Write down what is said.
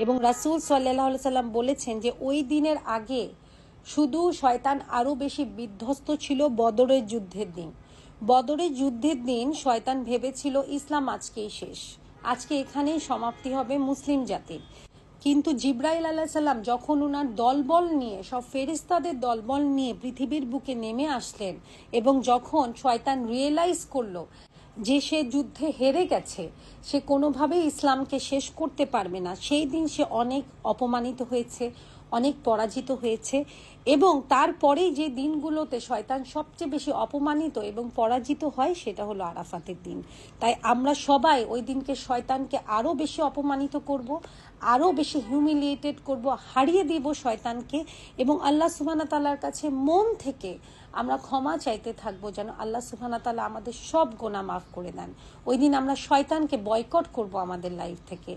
এবং রাসূল সাল্লাল্লাহু আলাইহি সাল্লাম বলেছেন যে ওই দিনের আগে শুধু শয়তান আরো বেশি বিধ্বস্ত ছিল বদরের যুদ্ধের দিন। বদরের যুদ্ধের দিন শয়তান ভেবেছিল ইসলাম আজকেই শেষ, আজকে এখানেই সমাপ্তি হবে মুসলিম জাতির। কিন্তু জিব্রাইল আলাইহিস সালাম যখন ওনার দলবল নিয়ে, সব ফেরেশতাদের দলবল নিয়ে পৃথিবীর বুকে নেমে আসলেন এবং যখন শয়তান রিয়েলাইজ করলো যে সে যুদ্ধে হেরে গেছে, সে কোনোভাবেই ইসলামকে শেষ করতে পারবে না, সেই দিন সে অনেক অপমানিত হয়েছে, অনেক পরাজিত হয়েছে। এবং তারপরেই যে দিনগুলোতে শয়তান সবচেয়ে বেশি অপমানিত এবং পরাজিত হয় সেটা হলো আরাফাতের দিন। তাই আমরা সবাই ওই দিনকে শয়তানকে আরও বেশি অপমানিত করব, আরও বেশি হিউমিলিয়েটেড করব, হারিয়ে দিব শয়তানকে, এবং আল্লাহ সুবহানাহু তাআলার কাছে মন থেকে আমরা ক্ষমা চাইতে থাকবো যেন আল্লাহ সুবহানাহু তাআলা আমাদের সব গুনাহ মাফ করে দেন। ওই দিন আমরা শয়তানকে বয়কট করব আমাদের লাইফ থেকে।